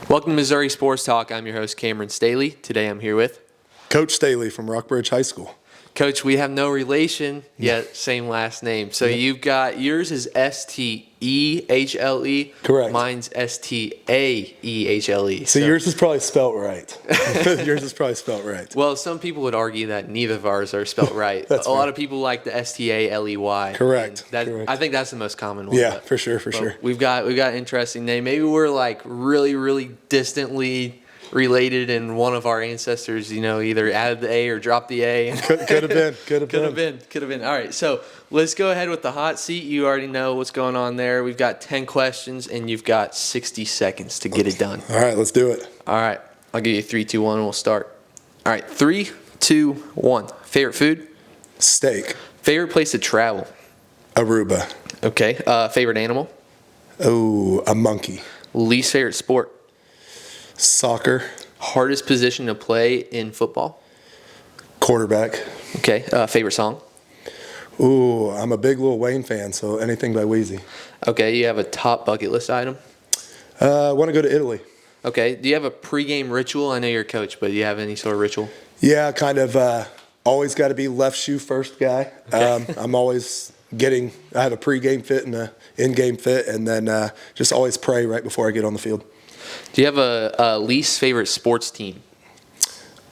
Welcome to Missouri Sports Talk. I'm your host, Cameron Stehle. Today I'm here with Coach Stehle from Rockbridge High School. Coach. We have no relation, yet same last name. So you've got, yours is Stehle. Correct. Mine's Staehle. So yours is probably spelt right. Yours is probably spelt right. Well, some people would argue that neither of ours are spelled right. That's a lot fair. of people like the Staley. Correct. Correct. I think that's the most common one. Yeah, for sure. We've got an interesting name. Maybe we're like really, really distantly related, and one of our ancestors, either added the A or dropped the A. Could have been. Could have been. All right, so let's go ahead with the hot seat. You already know what's going on there. We've got 10 questions, and you've got 60 seconds to get it done. All right, let's do it. All right, I'll give you 3, 2, 1, and we'll start. All right, 3, 2, 1. Favorite food? Steak. Favorite place to travel? Aruba. Okay. Favorite animal? Oh, a monkey. Least favorite sport? Soccer. Hardest position to play in football? Quarterback. Okay. Favorite song? Ooh, I'm a big Lil Wayne fan, so anything by Wheezy. Okay. You have a top bucket list item? I want to go to Italy. Okay. Do you have a pregame ritual? I know you're a coach, but do you have any sort of ritual? Yeah, kind of. Always got to be left shoe first guy. Okay. I'm always I have a pregame fit and a in-game fit, and then just always pray right before I get on the field. Do you have a least favorite sports team?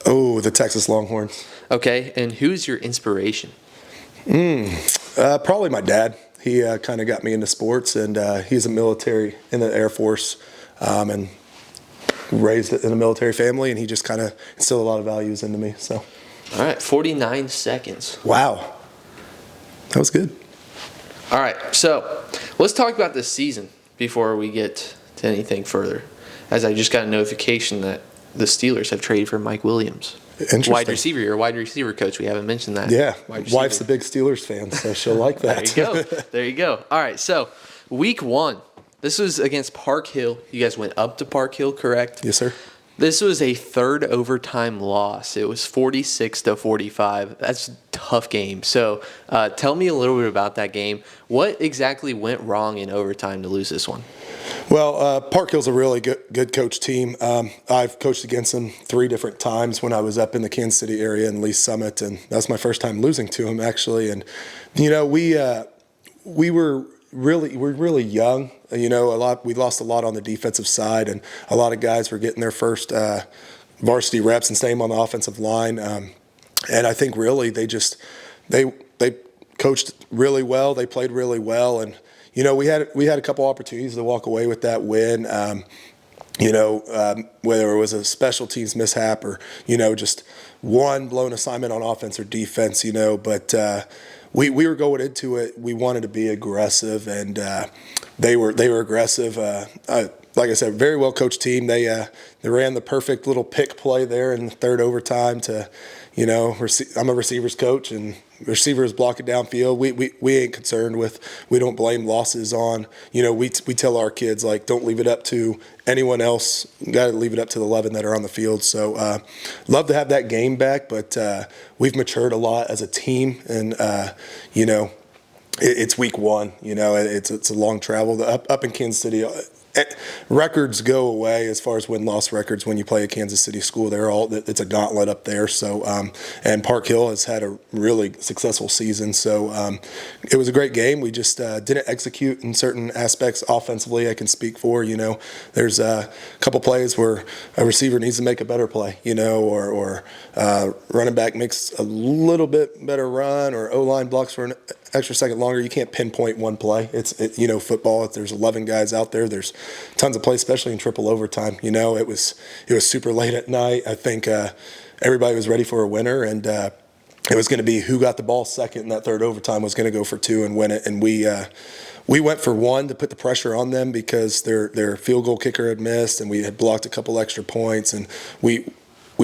Oh, the Texas Longhorns. Okay. And who's your inspiration? Probably my dad. He kind of got me into sports, and he's a military in the Air Force, and raised in a military family, and he just kind of instilled a lot of values into me. So, All right. 49 seconds. wow, that was good. All right. So let's talk about this season before we get to anything further, as I just got a notification that the Steelers have traded for Mike Williams. Interesting. Wide receiver. You're a wide receiver coach. We haven't mentioned that. Yeah, Wide receiver. wife's a big Steelers fan, so she'll like that. There you go. There you go. All right, so week 1. This was against Park Hill. You guys went up to Park Hill, correct? Yes, sir. This was a third overtime loss. It was 46-45. That's a tough game. So tell me a little bit about that game. What exactly went wrong in overtime to lose this one? Well, Park Hill's a really good coach team. I've coached against them 3 different times when I was up in the Kansas City area in Lee Summit, and that was my first time losing to them, actually. And we were really young. We lost a lot on the defensive side, and a lot of guys were getting their first varsity reps, and same on the offensive line. And I think really they coached really well. They played really well, and we had a couple opportunities to walk away with that win. Whether it was a special teams mishap or just one blown assignment on offense or defense. But we were going into it. We wanted to be aggressive, and they were aggressive. Like I said, very well coached team. They ran the perfect little pick play there in the third overtime to. I'm a receivers coach, and receivers block it downfield. We ain't concerned with. We don't blame losses on. We tell our kids, like, don't leave it up to anyone else. You got to leave it up to the 11 that are on the field. So love to have that game back, but we've matured a lot as a team, and it's week 1. It's a long travel. Up in Kansas City. Records go away as far as win-loss records when you play a Kansas City school. It's a gauntlet up there. So, and Park Hill has had a really successful season. So, it was a great game. We just didn't execute in certain aspects offensively. I can speak for. There's a couple plays where a receiver needs to make a better play. Or running back makes a little bit better run, or O-line blocks for an extra second longer. You can't pinpoint one play. It's football. If there's 11 guys out there, there's tons of plays, especially in triple overtime. It was super late at night. I think everybody was ready for a winner, and it was going to be who got the ball second in that third overtime was going to go for 2 and win it. And we went for 1 to put the pressure on them because their field goal kicker had missed, and we had blocked a couple extra points, and we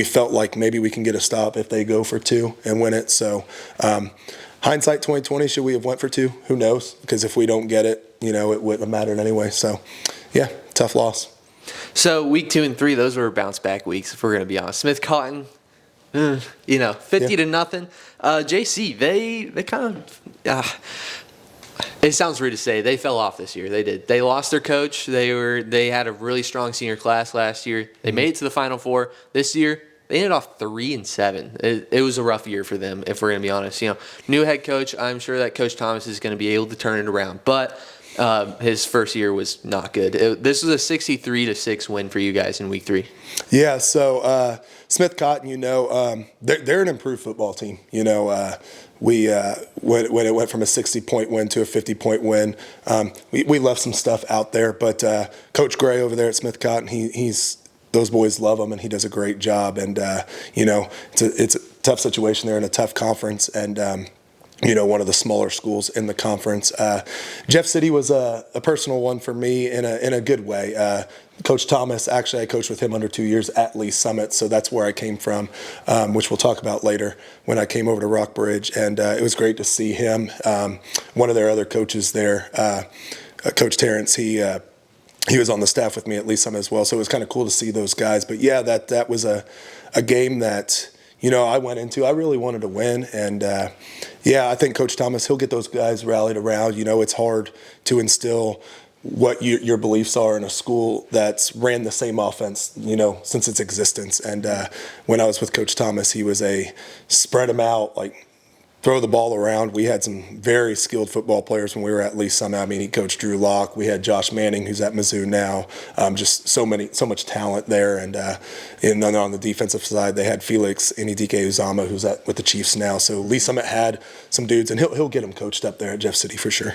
felt like maybe we can get a stop if they go for 2 and win it. So hindsight 2020, should we have went for 2? Who knows? Because if we don't get it, it wouldn't have mattered anyway. So, yeah, tough loss. So week 2 and 3, those were bounce back weeks, if we're going to be honest. Smith Cotton, 50 to nothing. JC, they kind of It sounds weird to say. They fell off this year. They did. They lost their coach. They had a really strong senior class last year. They made it to the Final Four. This year, they ended off 3-7. It was a rough year for them, if we're gonna be honest. New head coach. I'm sure that Coach Thomas is gonna be able to turn it around, but his first year was not good. This was a 63-6 win for you guys in week 3. Yeah, so Smith Cotton, they're an improved football team. We when it went from a 60-point win to a 50-point win, we left some stuff out there. But Coach Gray over there at Smith Cotton, he's those boys love him, and he does a great job. And it's a tough situation. They're in a tough conference, and one of the smaller schools in the conference. Jeff City was a personal one for me in a good way. Coach Thomas, actually, I coached with him under 2 years at Lee Summit, so that's where I came from, which we'll talk about later when I came over to Rockbridge. And it was great to see him. One of their other coaches there, Coach Terrence, he was on the staff with me at Lee Summit as well, so it was kind of cool to see those guys. But yeah, that was a game that I went into. I really wanted to win, and I think Coach Thomas, he'll get those guys rallied around. It's hard to instill what your beliefs are in a school that's ran the same offense, since its existence. And when I was with Coach Thomas, he was a spread them out, like throw the ball around. We had some very skilled football players when we were at Lee Summit. I mean, he coached Drew Locke. We had Josh Manning, who's at Mizzou now. Just so much talent there. And then on the defensive side, they had Felix Inidike Uzama, who's with the Chiefs now. So Lee Summit had some dudes, and he'll get them coached up there at Jeff City for sure.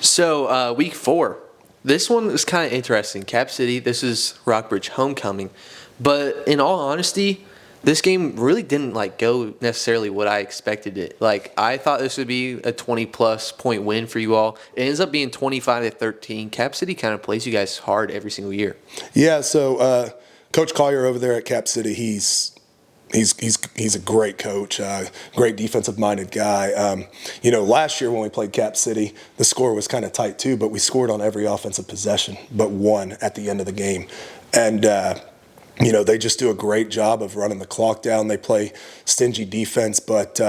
So week 4, this one is kind of interesting. Cap City, this is Rockbridge homecoming. But in all honesty, this game really didn't go necessarily what I expected it. I thought this would be a 20-plus point win for you all. It ends up being 25-13. Cap City kind of plays you guys hard every single year. Yeah, so Coach Collier over there at Cap City, he's a great coach, great defensive-minded guy. Last year when we played Cap City, the score was kind of tight too, but we scored on every offensive possession but one at the end of the game. And they just do a great job of running the clock down. They play stingy defense, but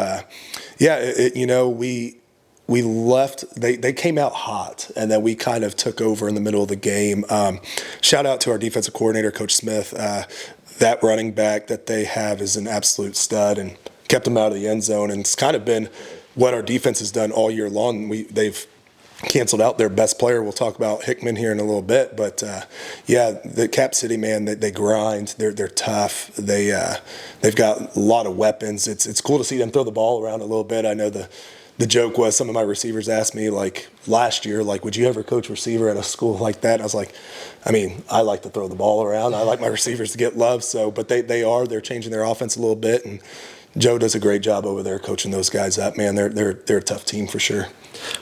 we left. They came out hot, and then we kind of took over in the middle of the game. Shout out to our defensive coordinator, Coach Smith. That running back that they have is an absolute stud, and kept them out of the end zone. And it's kind of been what our defense has done all year long. They've canceled out their best player. We'll talk about Hickman here in a little bit, but the Cap City, man, they grind. They're tough. They've got a lot of weapons. It's cool to see them throw the ball around a little bit. I know the joke was some of my receivers asked me last year, would you ever coach receiver at a school like that? And I was like, I like to throw the ball around. I like my receivers to get love. So, but they're changing their offense a little bit, and Joe does a great job over there coaching those guys up. Man, they're a tough team for sure.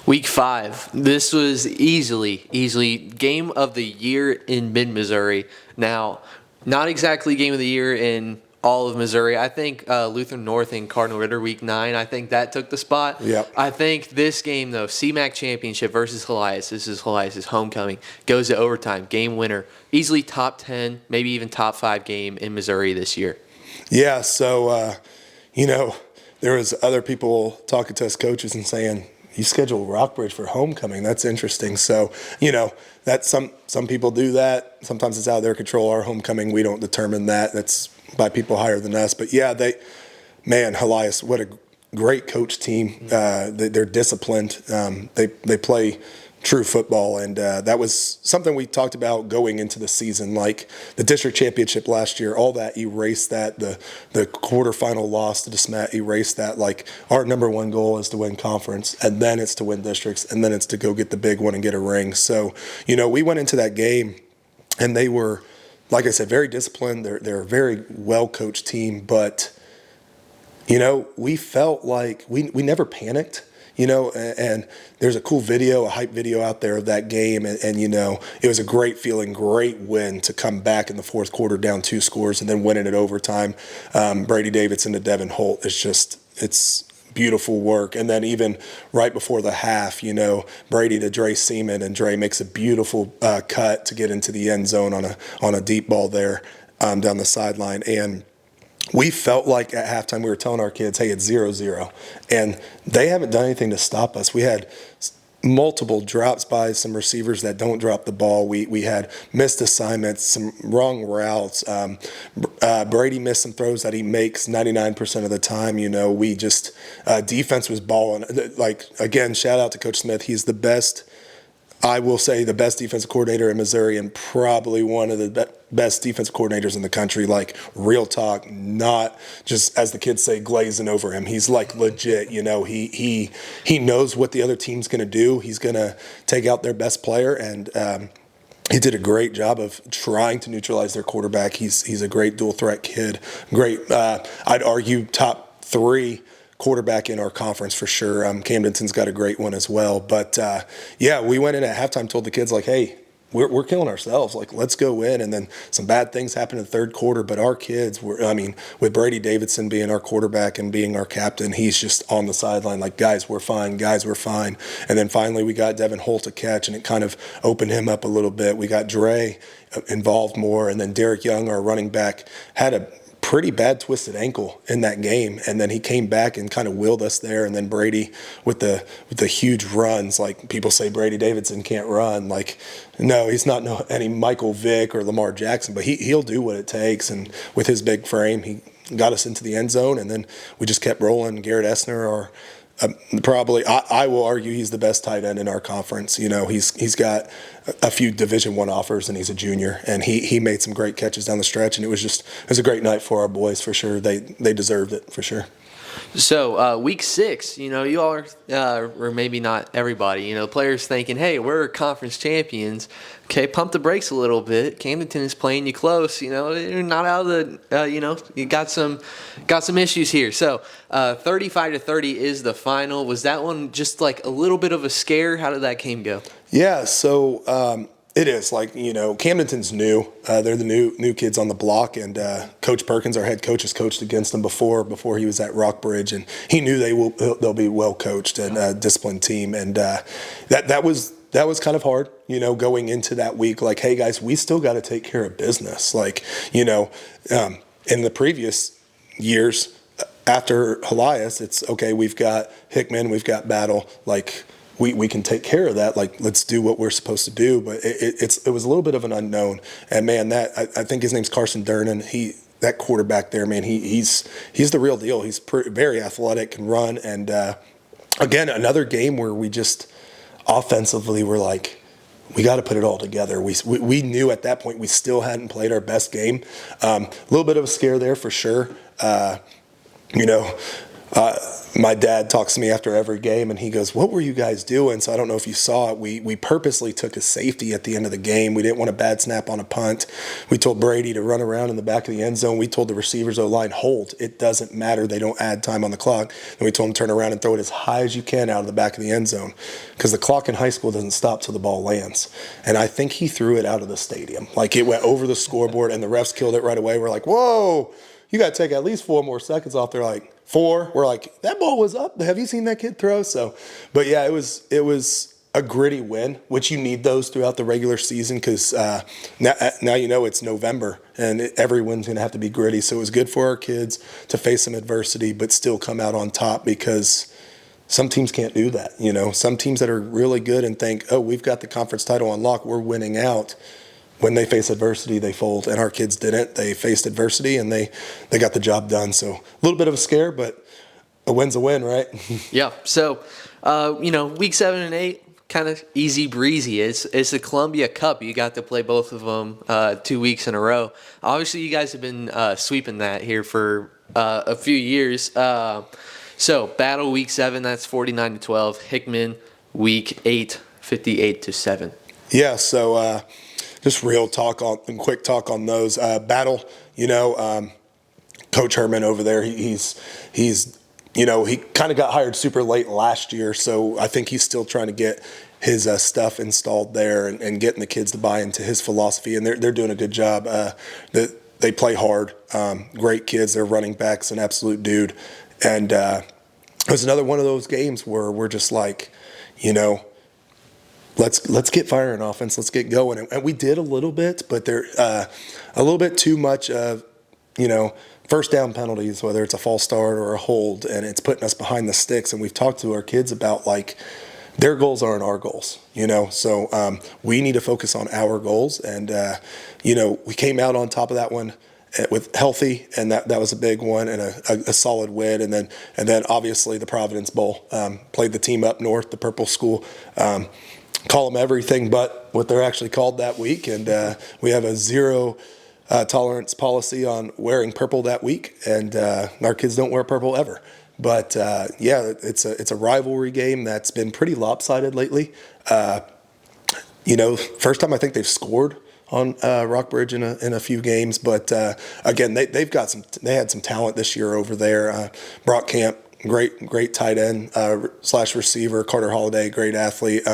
Week 5, this was easily game of the year in mid-Missouri. Now, not exactly game of the year in all of Missouri. I think Lutheran North and Cardinal Ritter week 9, I think that took the spot. Yep. I think this game, though, CMAC Championship versus Helias, this is Helias' homecoming, goes to overtime, game winner. Easily top 10, maybe even top 5 game in Missouri this year. Yeah, so, there was other people talking to us coaches and saying, you schedule Rockbridge for homecoming. That's interesting. So, that some people do that. Sometimes it's out of their control. Our homecoming, we don't determine that. That's by people higher than us. But yeah, Helias, what a great coach team. They're disciplined. They play true football, and that was something we talked about going into the season. Like the district championship last year, all that erased that. The quarterfinal loss to DeSmet erased that. Our number one goal is to win conference, and then it's to win districts, and then it's to go get the big one and get a ring. So, we went into that game, and they were, like I said, very disciplined. They're a very well-coached team, but, we felt like we never panicked. And there's a cool video, a hype video out there of that game. And it was a great feeling, great win to come back in the fourth quarter down 2 scores and then win it at overtime. Brady Davidson to Devin Holt. It's beautiful work. And then even right before the half, Brady to Dre Seaman, and Dre makes a beautiful cut to get into the end zone on a deep ball there down the sideline. And we felt like at halftime we were telling our kids, hey, it's 0-0. And they haven't done anything to stop us. We had multiple drops by some receivers that don't drop the ball. We had missed assignments, some wrong routes. Brady missed some throws that he makes 99% of the time. We just defense was balling. Like, again, shout out to Coach Smith. He's the best. I will say the best defensive coordinator in Missouri and probably one of the best defensive coordinators in the country. Like, real talk, not just, as the kids say, glazing over him. He's like legit. He knows what the other team's going to do. He's going to take out their best player, and he did a great job of trying to neutralize their quarterback. He's a great dual threat kid. Great, I'd argue top 3 quarterback in our conference for sure. Camdenton's got a great one as well. But we went in at halftime, told the kids, like, hey, we're killing ourselves. Like, let's go in. And then some bad things happened in the third quarter. But our kids with Brady Davidson being our quarterback and being our captain, he's just on the sideline like, guys, we're fine. Guys, we're fine. And then finally we got Devin Holt to catch, and it kind of opened him up a little bit. We got Dre involved more. And then Derek Young, our running back, had a pretty bad twisted ankle in that game, and then he came back and kind of willed us there. And then Brady with the huge runs, like, people say Brady Davidson can't run. Like, no, he's not any Michael Vick or Lamar Jackson, but he'll do what it takes. And with his big frame, he got us into the end zone, and then we just kept rolling. Garrett Essner, probably, I will argue, he's the best tight end in our conference. He's got a few Division I offers, and he's a junior, and he made some great catches down the stretch, and it was a great night for our boys for sure. They deserved it for sure. So week 6, you all are, or maybe not everybody, players thinking, hey, we're conference champions. Okay, pump the brakes a little bit. Camdenton is playing you close. You're not out of the. You got some issues here. So 35-30 is the final. Was that one just like a little bit of a scare? How did that game go? Yeah. So. It is, like, Camdenton's new. They're the new kids on the block, and Coach Perkins, our head coach, has coached against them before he was at Rockbridge, and he knew they'll be well coached and a disciplined team, and that was kind of hard, going into that week. Like, hey guys, we still got to take care of business. Like, in the previous years after Elias, it's okay. We've got Hickman, we've got Battle, like. We can take care of that. Like, let's do what we're supposed to do. But it was a little bit of an unknown. And man, I think his name's Carson Durnan. That quarterback there, man, he's the real deal. He's very athletic, can run. And again, another game where we just offensively were like, we got to put it all together. We knew at that point we still hadn't played our best game. A little bit of a scare there for sure. My dad talks to me after every game, and he goes, what were you guys doing? So I don't know if you saw it. We purposely took a safety at the end of the game. We didn't want a bad snap on a punt. We told Brady to run around in the back of the end zone. We told the receivers, O-line, hold. It doesn't matter. They don't add time on the clock. And we told them, turn around and throw it as high as you can out of the back of the end zone, because the clock in high school doesn't stop till the ball lands. And I think he threw it out of the stadium. Like, it went over the scoreboard, and the refs killed it right away. We're like, whoa, you got to take at least 4 more seconds off. They're like, 4. We're like, that ball was up. Have you seen that kid throw? So, but yeah, it was a gritty win, which you need those throughout the regular season, because now it's November, and every win's going to have to be gritty. So it was good for our kids to face some adversity, but still come out on top, because some teams can't do that. Some teams that are really good and think, oh, we've got the conference title on lock, we're winning out. When they face adversity, they fold, and our kids didn't. They faced adversity, and they got the job done. So a little bit of a scare, but a win's a win, right? Yeah. So, week 7 and 8, kind of easy breezy. It's the Columbia Cup. You got to play both of them 2 weeks in a row. Obviously, you guys have been sweeping that here for a few years. So Battle week 7, that's 49-12. Hickman week 8, 58-7. Yeah. So. Just real talk and quick talk on those. Battle, Coach Herman over there, he's he kind of got hired super late last year, so I think he's still trying to get his stuff installed there and getting the kids to buy into his philosophy, and they're doing a good job. They play hard, great kids. Their running back's an absolute dude, and it was another one of those games where we're just like, Let's get firing offense. Let's get going, and we did a little bit, but they're a little bit too much of first down penalties, whether it's a false start or a hold, and it's putting us behind the sticks. And we've talked to our kids about, like, their goals aren't our goals, So we need to focus on our goals, and we came out on top of that one with healthy, and that was a big one, and a solid win, and then obviously the Providence Bowl. Played the team up north, the Purple School. Call them everything but what they're actually called that week, and we have a zero tolerance policy on wearing purple that week, and our kids don't wear purple ever. But it's a rivalry game that's been pretty lopsided lately. First time I think they've scored on Rockbridge in a few games, but again, they had some talent this year over there. Brock Camp, great tight end / receiver. Carter Holiday, great athlete.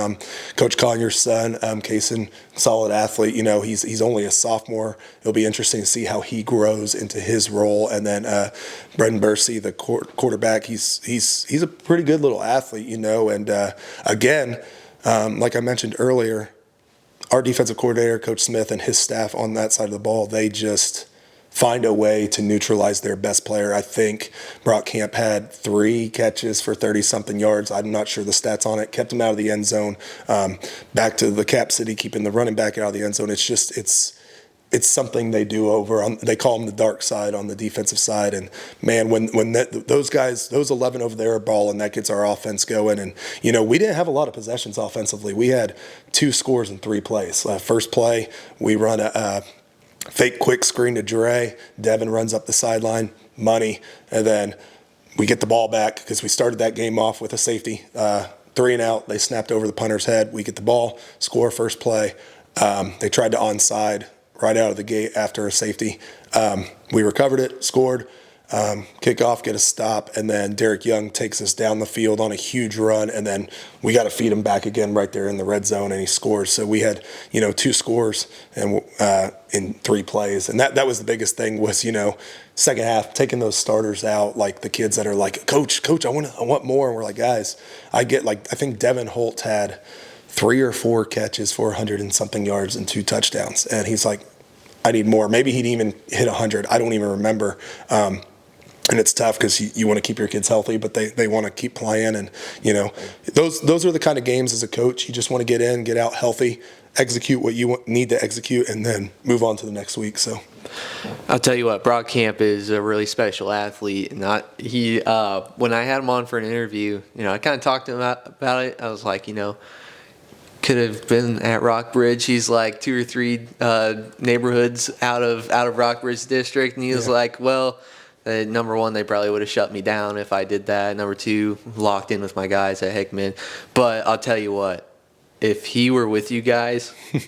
Coach Conyers' son, Kaysen, solid athlete. He's only a sophomore. It'll be interesting to see how he grows into his role. And then Brendan Bursey, the quarterback, he's a pretty good little athlete. And again, like I mentioned earlier, our defensive coordinator, Coach Smith, and his staff on that side of the ball, they just find a way to neutralize their best player. I think Brock Camp had 3 catches for 30-something yards. I'm not sure the stats on it. Kept him out of the end zone. Back to the Cap City, keeping the running back out of the end zone. It's something they do over on. They call them the dark side on the defensive side. And man, when those guys, those 11 over there are balling, that gets our offense going. And we didn't have a lot of possessions offensively. We had 2 scores in 3 plays. First play, we run a fake quick screen to Dre. Devin runs up the sideline, money, and then we get the ball back because we started that game off with a safety. 3 and out. They snapped over the punter's head. We get the ball, score first play. They tried to onside right out of the gate after a safety. We recovered it, scored, kick off, get a stop, and then Derek Young takes us down the field on a huge run, and then we got to feed him back again right there in the red zone, and he scores. So we had, 2 scores and in 3 plays, and that was the biggest thing was, second half, taking those starters out, like the kids that are like, Coach, I want more, and we're like, guys, I think Devin Holt had 3 or 4 catches for 100 and something yards and 2 touchdowns, and he's like, I need more. Maybe he'd even hit 100. I don't even remember. And it's tough because you want to keep your kids healthy, but they want to keep playing. And, those are the kind of games as a coach. You just want to get in, get out healthy, execute what you need to execute, and then move on to the next week. So I'll tell you what, Brock Camp is a really special athlete. And when I had him on for an interview, I kind of talked to him about it. I was like, could have been at Rockbridge. He's like 2 or 3 neighborhoods out of Rockbridge district, and he was like, well, number 1, they probably would have shut me down if I did that. Number 2, locked in with my guys at Hickman. But I'll tell you what, if he were with you guys, I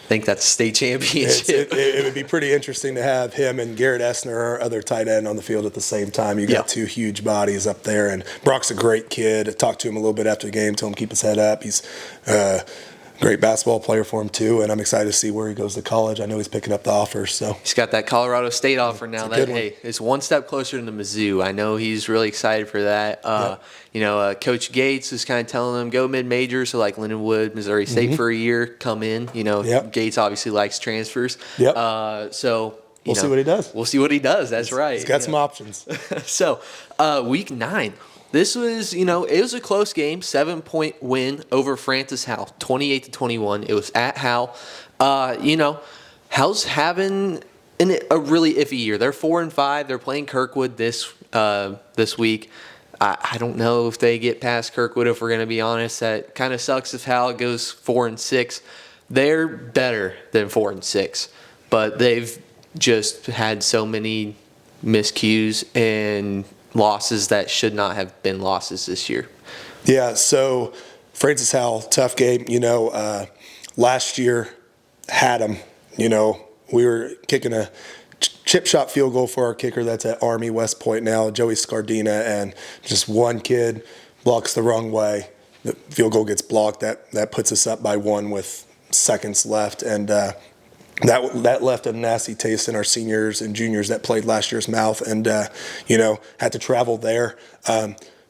think that's a state championship. It would be pretty interesting to have him and Garrett Essner, our other tight end, on the field at the same time. You got 2 huge bodies up there, and Brock's a great kid. I talked to him a little bit after the game, told him to keep his head up. He's a great basketball player for him too, and I'm excited to see where he goes to college. I know he's picking up the offers. So he's got that Colorado State offer now. It's one step closer to the Mizzou. I know he's really excited for that. Coach Gates is kind of telling him go mid-major, so like Lindenwood, Missouri State for a year, come in. Gates obviously likes transfers. So we'll see what he does. We'll see what he does. That's right. He's got some options. So week 9. This was, it was a close game, 7-point win over Francis Howell, 28-21. It was at Howell. Howell's having a really iffy year. They're 4-5. They're playing Kirkwood this week. I don't know if they get past Kirkwood, if we're going to be honest. That kind of sucks if Howell goes 4-6. They're better than 4-6, but they've just had so many miscues and losses that should not have been losses this year. Yeah, so Francis Howell, tough game. Last year had them. We were kicking a chip shot field goal for our kicker that's at Army West Point now, Joey Scardina, and just one kid blocks the wrong way. The field goal gets blocked. That puts us up by 1 with seconds left, and that left a nasty taste in our seniors and juniors that played last year's mouth, and had to travel there.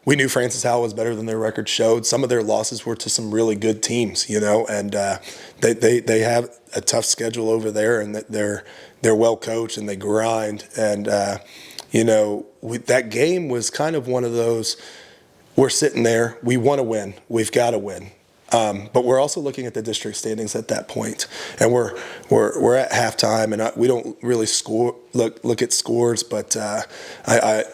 We knew Francis Howell was better than their record showed. Some of their losses were to some really good teams, and they have a tough schedule over there, and they're well coached and they grind. And that game was kind of one of those. we're sitting there. We want to win. We've got to win. But we're also looking at the district standings at that point, and we're at halftime, and we don't really look at scores. But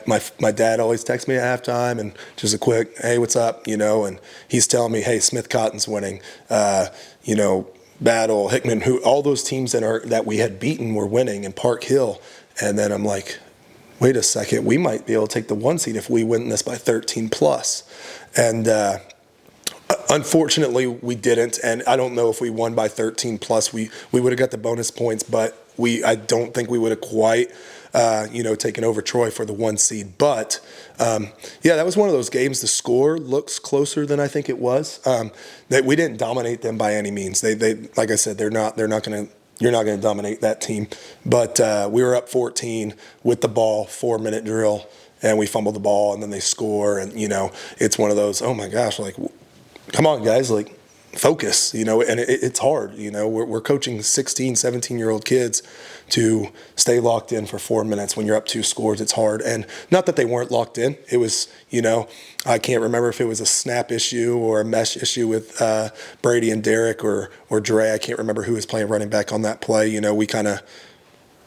my dad always texts me at halftime, and just a quick, hey, what's up, and he's telling me, hey, Smith Cotton's winning, Battle, Hickman, all those teams that we had beaten were winning, and Park Hill, and then I'm like, wait a second, we might be able to take the 1 seed if we win this by 13 plus, and. Unfortunately, we didn't, and I don't know if we won by 13 plus. We would have got the bonus points, but I don't think we would have quite, taken over Troy for the 1 seed. But that was one of those games. The score looks closer than I think it was. That we didn't dominate them by any means. They like I said, you're not going to dominate that team. But we were up 14 with the ball, 4-minute drill, and we fumbled the ball, and then they score, and it's one of those. Oh my gosh, like. Come on, guys, like, focus, and it's hard, We're coaching 16, 17-year-old kids to stay locked in for 4 minutes when you're up 2 scores. It's hard. And not that they weren't locked in. It was, I can't remember if it was a snap issue or a mesh issue with Brady and Derek or Dre. I can't remember who was playing running back on that play. We kind of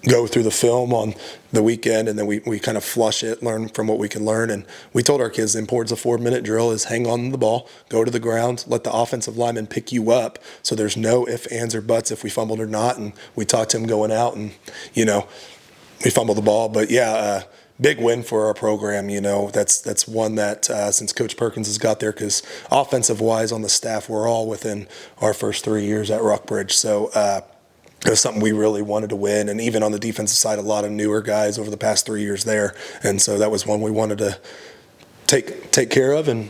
go through the film on the weekend, and then we kind of flush it, learn from what we can learn. And we told our kids the importance of 4-minute drill is hang on to the ball, go to the ground, let the offensive lineman pick you up so there's no ifs, ands, or buts if we fumbled or not. And we talked him going out, and, we fumbled the ball. But, big win for our program. That's one that since Coach Perkins has got there, because offensive-wise on the staff, we're all within our first 3 years at Rockbridge. So, it was something we really wanted to win, and even on the defensive side, a lot of newer guys over the past 3 years there, and so that was one we wanted to take care of. And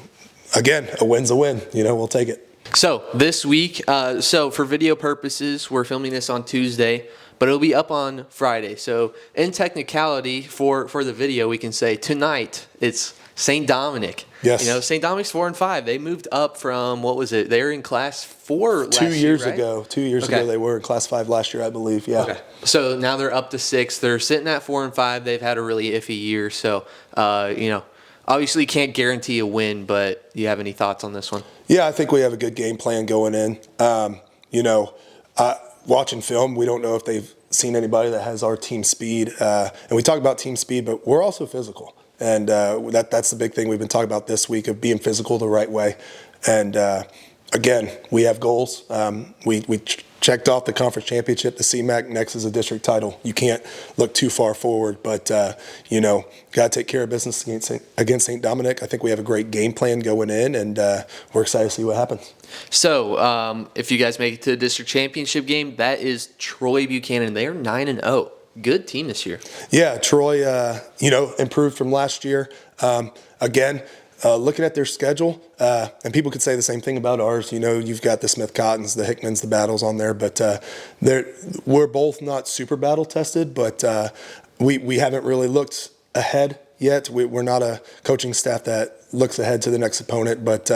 again, a win's a win. We'll take it. So this week, for video purposes, we're filming this on Tuesday, but it'll be up on Friday. So in technicality, for the video, we can say tonight it's St. Dominic. Yes. St. Dominic's 4-5. They moved up from, what was it? They were in Class 4 last 2 years year, right? ago. 2 years ago, they were in Class 5 last year, I believe. Yeah. Okay. So now they're up to 6. They're sitting at 4-5. They've had a really iffy year. So, obviously can't guarantee a win, but do you have any thoughts on this one? Yeah, I think we have a good game plan going in. Watching film, we don't know if they've seen anybody that has our team speed. And we talk about team speed, but we're also physical. And that's the big thing we've been talking about this week, of being physical the right way. And again, we have goals. We checked off the conference championship, the CMAC. Next is a district title. You can't look too far forward, but got to take care of business against St. Dominic. I think we have a great game plan going in, and we're excited to see what happens. So if you guys make it to the district championship game, that is Troy Buchanan. They are 9-0. Good team this year. Yeah, Troy, improved from last year. Again, looking at their schedule, and people could say the same thing about ours. You've got the Smith Cottons, the Hickmans, the Battles on there, but we're both not super battle tested, but we haven't really looked ahead yet. We're not a coaching staff that looks ahead to the next opponent, but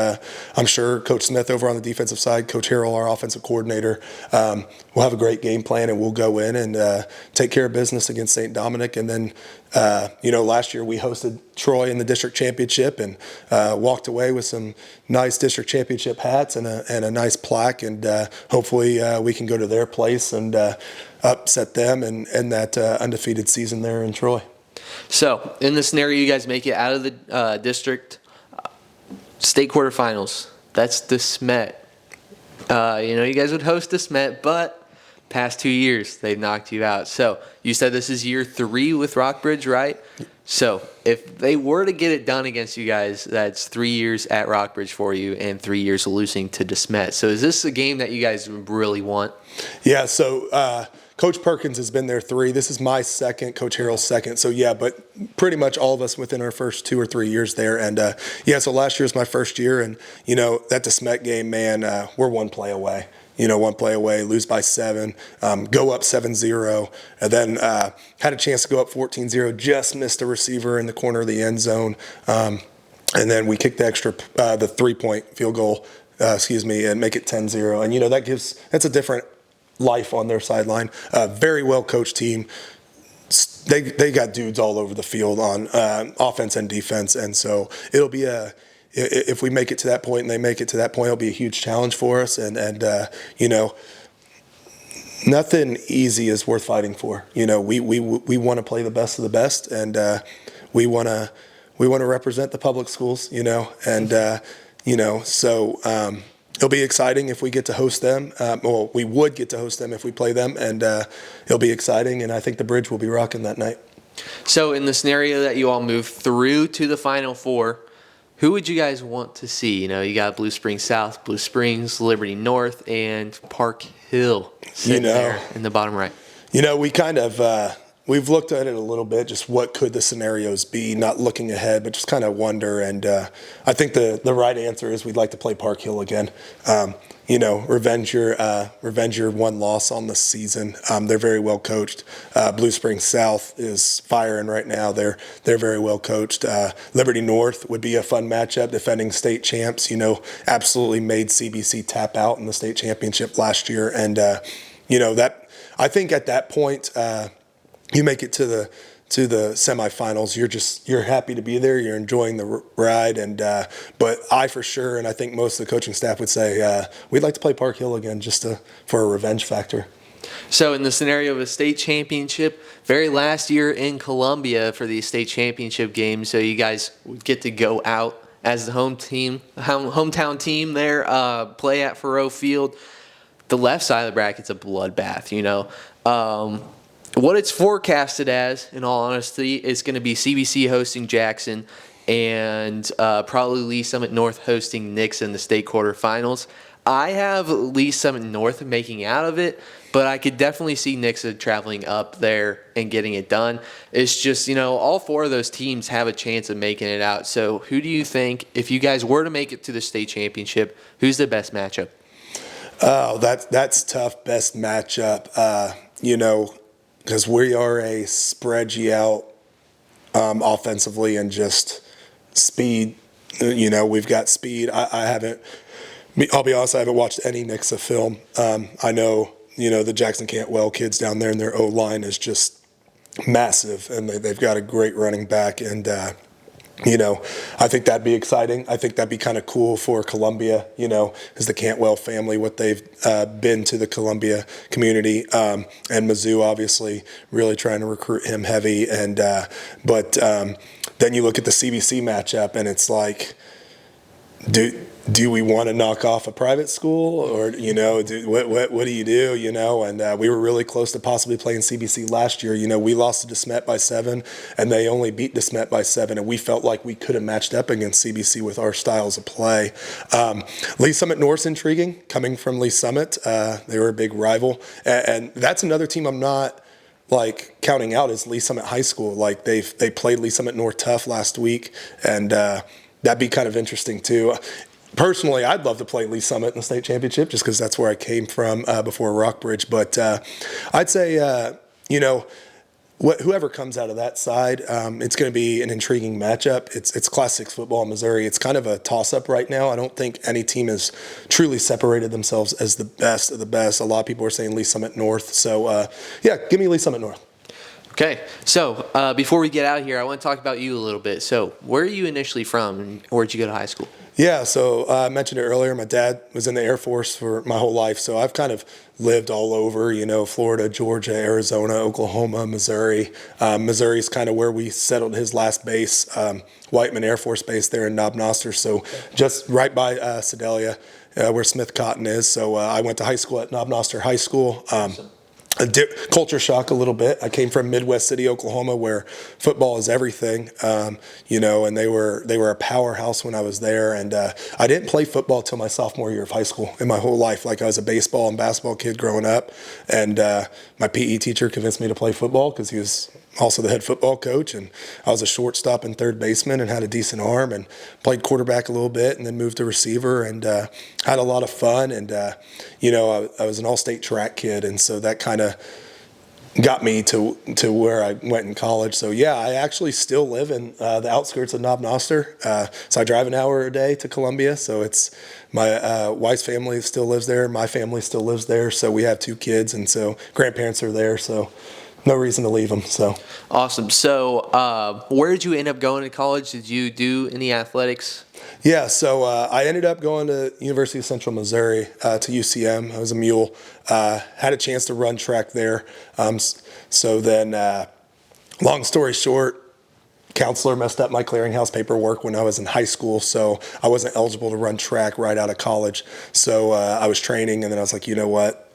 I'm sure Coach Smith over on the defensive side, Coach Harrell, our offensive coordinator, will have a great game plan, and we'll go in and take care of business against St. Dominic. And then, last year we hosted Troy in the district championship and walked away with some nice district championship hats and a nice plaque, and hopefully we can go to their place and upset them and end that undefeated season there in Troy. So, in the scenario you guys make it out of the district state quarterfinals, that's the SMET. You guys would host the SMET, but past 2 years they've knocked you out. So, you said this is year 3 with Rockbridge, right? So, if they were to get it done against you guys, that's 3 years at Rockbridge for you and 3 years losing to DeSmet. So, is this a game that you guys really want? Yeah, so Coach Perkins has been there 3. This is my second, Coach Harrell's second. So, yeah, but pretty much all of us within our first 2 or 3 years there. And, so last year was my first year. And, that DeSmet game, man, we're one play away. One play away, lose by 7, go up 7-0, and then had a chance to go up 14-0, just missed a receiver in the corner of the end zone. And then we kicked the 3-point field goal, and make it 10-0. And, that's a different life on their sideline. Very well coached team. They got dudes all over the field on offense and defense, and so it'll be a if we make it to that point and they make it to that point, it'll be a huge challenge for us. And you know, nothing easy is worth fighting for. You know, we want to play the best of the best, and we want to represent the public schools. You know, and you know, so it'll be exciting if we get to host them. Well, we would get to host them if we play them, and it'll be exciting. And I think the Bridge will be rocking that night. So in the scenario that you all move through to the Final Four, who would you guys want to see? You know, you got Blue Springs South, Blue Springs, Liberty North, and Park Hill sitting there in the bottom right. You know, we kind of we've looked at it a little bit, just what could the scenarios be, not looking ahead, but just kind of wonder. And I think the right answer is we'd like to play Park Hill again. You know, revenge your one loss on the season. They're very well coached. Blue Springs South is firing right now. They're very well coached. Liberty North would be a fun matchup, defending state champs. You know, absolutely made CBC tap out in the state championship last year. And you know, that I think at that point, you make it to the semifinals, you're happy to be there, you're enjoying the ride, and but I for sure, and I think most of the coaching staff would say we'd like to play Park Hill again just for a revenge factor. So in the scenario of a state championship, very last year in Columbia for the state championship game, so you guys would get to go out as the hometown team there, play at Faroe Field. The left side of the bracket's a bloodbath, you know. What it's forecasted as, in all honesty, is going to be CBC hosting Jackson and probably Lee Summit North hosting Nix in the state quarterfinals. I have Lee Summit North making out of it, but I could definitely see Nix traveling up there and getting it done. It's just, you know, all four of those teams have a chance of making it out. So who do you think, if you guys were to make it to the state championship, who's the best matchup? Oh, that's tough. Best matchup, you know, because we are a spread you out offensively and just speed. You know, we've got speed. I'll be honest, I haven't watched any Nixa film. I know, you know, the Jackson Cantwell kids down there and their O-line is just massive, and they've got a great running back. And, you know, I think that'd be exciting. I think that'd be kind of cool for Columbia, you know, as the Cantwell family, what they've been to the Columbia community. And Mizzou, obviously, really trying to recruit him heavy. And but then you look at the CBC matchup, and it's like, do we want to knock off a private school, or, you know, what do you do, you know? And we were really close to possibly playing CBC last year. You know, we lost to DeSmet by 7, and they only beat DeSmet by 7, and we felt like we could have matched up against CBC with our styles of play. Lee Summit North's intriguing, coming from Lee Summit. They were a big rival, and that's another team I'm not like counting out is Lee Summit High School. Like they played Lee Summit North tough last week, and that'd be kind of interesting too. Personally, I'd love to play Lee Summit in the state championship just because that's where I came from before Rockbridge. But I'd say, you know, whoever comes out of that side, it's going to be an intriguing matchup. It's Class 6 football in Missouri. It's kind of a toss-up right now. I don't think any team has truly separated themselves as the best of the best. A lot of people are saying Lee Summit North. So, yeah, give me Lee Summit North. Okay, so before we get out of here, I want to talk about you a little bit. So where are you initially from, and where'd you go to high school? Yeah, so I mentioned it earlier. My dad was in the Air Force for my whole life, so I've kind of lived all over, you know, Florida, Georgia, Arizona, Oklahoma, Missouri. Missouri's kind of where we settled his last base, Whiteman Air Force Base there in Knob Noster, so just right by Sedalia, where Smith Cotton is. So I went to high school at Knob Noster High School. Culture shock a little bit. I came from Midwest City, Oklahoma, where football is everything, you know, and they were a powerhouse when I was there. And I didn't play football till my sophomore year of high school in my whole life. Like I was a baseball and basketball kid growing up, and my PE teacher convinced me to play football because he was also the head football coach, and I was a shortstop and third baseman and had a decent arm and played quarterback a little bit and then moved to receiver and had a lot of fun. And, you know, I was an all-state track kid, and so that kind of got me to where I went in college. So, yeah, I actually still live in the outskirts of Knob Noster. So I drive an hour a day to Columbia. So it's my wife's family still lives there. My family still lives there. So we have 2 kids, and so grandparents are there. So no reason to leave them. So awesome. So where did you end up going to college? Did you do any athletics? Yeah, so I ended up going to University of Central Missouri to UCM. I was a mule. Had a chance to run track there. So then, long story short, counselor messed up my clearinghouse paperwork when I was in high school, so I wasn't eligible to run track right out of college. So I was training, and then I was like, you know what?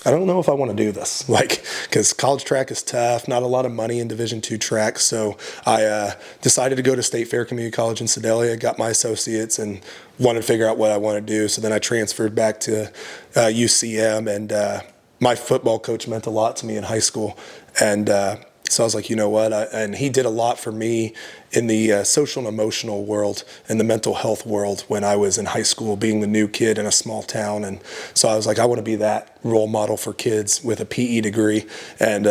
I don't know if I want to do this, like, because college track is tough, not a lot of money in Division II track. So I decided to go to State Fair Community College in Stehle. I got my associates and wanted to figure out what I want to do. So then I transferred back to UCM, and my football coach meant a lot to me in high school. And so I was like, you know what? And he did a lot for me in the social and emotional world and the mental health world when I was in high school, being the new kid in a small town. And so I was like, I want to be that role model for kids with a PE degree. And,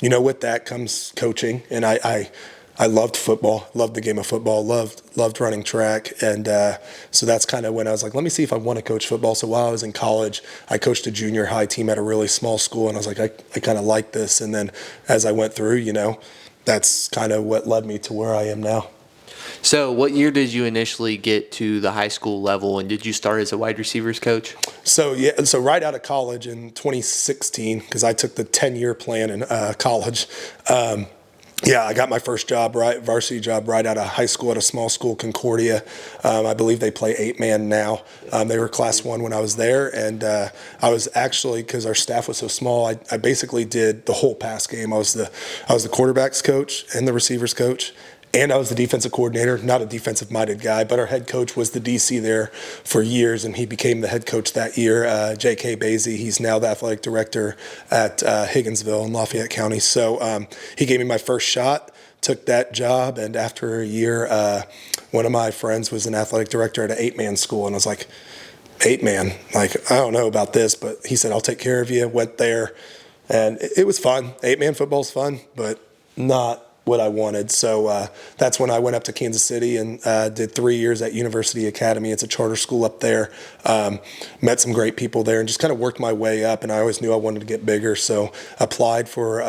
with that comes coaching. And I loved football, loved the game of football, loved running track. And so that's kind of when I was like, let me see if I want to coach football. So while I was in college, I coached a junior high team at a really small school. And I was like, I kind of like this. And then as I went through, that's kind of what led me to where I am now. So what year did you initially get to the high school level, and did you start as a wide receivers coach? So right out of college in 2016, because I took the 10-year plan in college. I got my first varsity job right out of high school at a small school, Concordia. I believe they play 8-man now. They were Class 1 when I was there, and I was actually, because our staff was so small, I basically did the whole pass game. I was the quarterback's coach and the receivers coach, and I was the defensive coordinator, not a defensive-minded guy, but our head coach was the DC there for years, and he became the head coach that year, J.K. Basie. He's now the athletic director at Higginsville in Lafayette County. So he gave me my first shot, took that job, and after a year, one of my friends was an athletic director at an 8-man school, and I was like, 8-man? Like, I don't know about this, but he said, I'll take care of you. Went there, and it was fun. 8-man football's fun, but not what I wanted. So that's when I went up to Kansas City and did 3 years at University Academy. It's a charter school up there. Met some great people there and just kind of worked my way up. And I always knew I wanted to get bigger. So applied for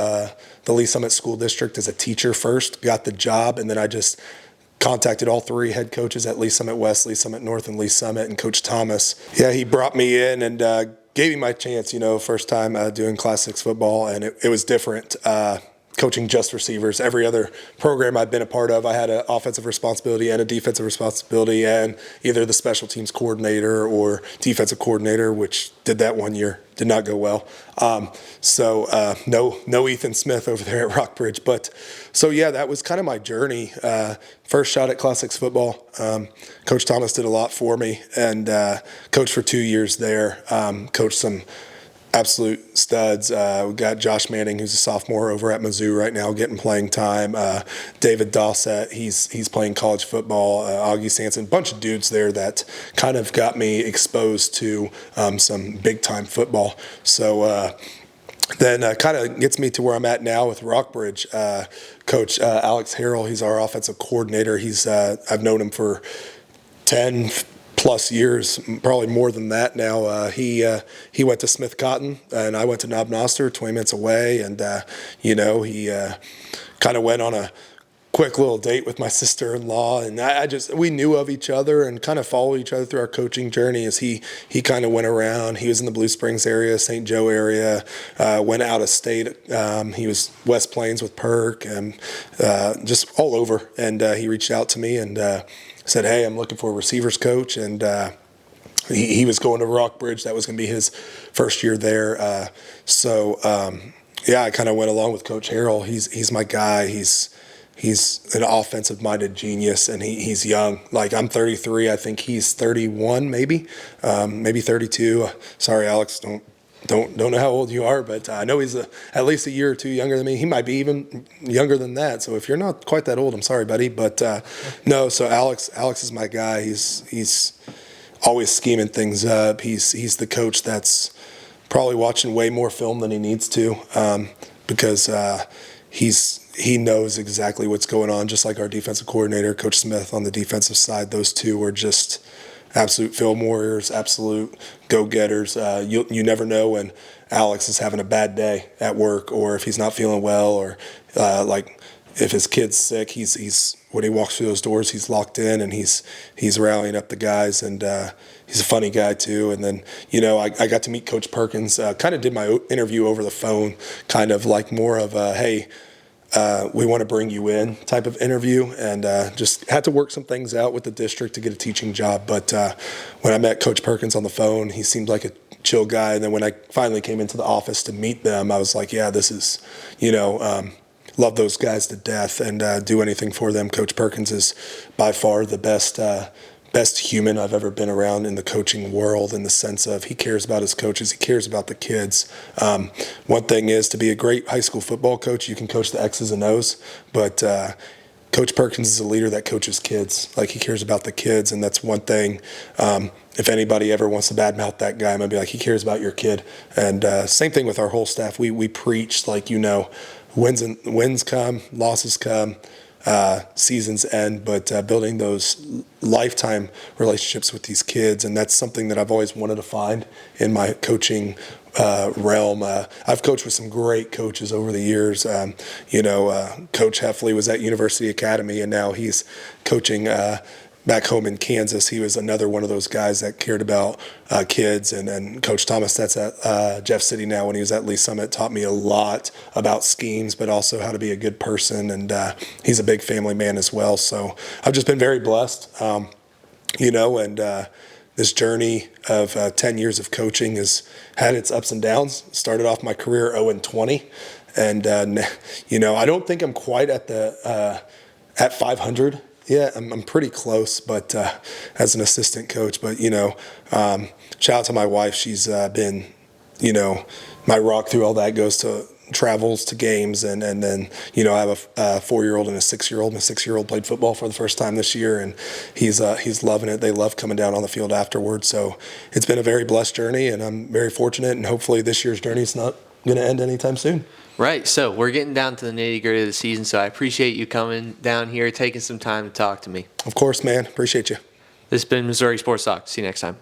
the Lee Summit School District as a teacher first, got the job, and then I just contacted all 3 head coaches at Lee Summit West, Lee Summit North, and Lee Summit, and Coach Thomas. Yeah, he brought me in and gave me my chance, first time doing Class 6 football, and it was different. Coaching just receivers. Every other program I've been a part of, I had an offensive responsibility and a defensive responsibility, and either the special teams coordinator or defensive coordinator, which did that 1 year. Did not go well. No Ethan Smith over there at Rockbridge. But so yeah, that was kind of my journey. First shot at Class 6 football. Coach Thomas did a lot for me, and coached for 2 years there. Coached some absolute studs. We got Josh Manning, who's a sophomore over at Mizzou right now, getting playing time. David Dossett, he's playing college football. Augie Sanson, bunch of dudes there that kind of got me exposed to some big time football. So then kind of gets me to where I'm at now with Rockbridge. Coach Alex Harrell, he's our offensive coordinator. I've known him for 10 plus years, probably more than that now. He went to Smith Cotton, and I went to Knob Noster, 20 minutes away, and he kind of went on a quick little date with my sister-in-law, and we knew of each other and kind of followed each other through our coaching journey as he kind of went around. He was in the Blue Springs area, St. Joe area, went out of state. He was West Plains with Perk and just all over, and he reached out to me and said, hey, I'm looking for a receivers coach, and he was going to Rockbridge. That was going to be his first year there. I kind of went along with Coach Harrell. He's my guy. He's an offensive-minded genius, and he's young. Like, I'm 33. I think he's 31, maybe 32. Sorry, Alex, don't know how old you are, but I know he's at least a year or two younger than me. He might be even younger than that. So if you're not quite that old, I'm sorry, buddy. But no. So Alex is my guy. He's always scheming things up. He's the coach that's probably watching way more film than he needs to, because he knows exactly what's going on. Just like our defensive coordinator, Coach Smith, on the defensive side, those two are just absolute film warriors, absolute go-getters. You never know when Alex is having a bad day at work, or if he's not feeling well, or if his kid's sick, he's when he walks through those doors, he's locked in and he's rallying up the guys, and he's a funny guy too. And then I got to meet Coach Perkins. Kind of did my interview over the phone, kind of like more of a hey. We want to bring you in type of interview, and just had to work some things out with the district to get a teaching job. But when I met Coach Perkins on the phone, he seemed like a chill guy. And then when I finally came into the office to meet them, I was like, yeah, this is, love those guys to death and do anything for them. Coach Perkins is by far the best human I've ever been around in the coaching world, in the sense of he cares about his coaches, he cares about the kids. One thing is, to be a great high school football coach, you can coach the X's and O's, but Coach Perkins is a leader that coaches kids. Like, he cares about the kids, and that's one thing. If anybody ever wants to badmouth that guy, I'm going to be like, he cares about your kid. And same thing with our whole staff. We preach, like, wins come, losses come, seasons end, but building those lifetime relationships with these kids, and that's something that I've always wanted to find in my coaching realm. I've coached with some great coaches over the years. Coach Heffley was at University Academy, and now he's coaching back home in Kansas. He was another one of those guys that cared about kids. And Coach Thomas, that's at Jeff City now, when he was at Lee Summit, taught me a lot about schemes, but also how to be a good person. And he's a big family man as well. So I've just been very blessed, this journey of 10 years of coaching has had its ups and downs. Started off my career 0-20. And, I don't think I'm quite at 500. Yeah, I'm pretty close, but as an assistant coach. But shout out to my wife. She's been, my rock through all that. Goes to travels to games, and then I have a 4-year-old and a 6-year-old. My 6-year-old played football for the first time this year, and he's loving it. They love coming down on the field afterwards. So it's been a very blessed journey, and I'm very fortunate. And hopefully this year's journey is not going to end anytime soon. Right, so we're getting down to the nitty-gritty of the season, so I appreciate you coming down here, taking some time to talk to me. Of course, man. Appreciate you. This has been Missouri Sports Talk. See you next time.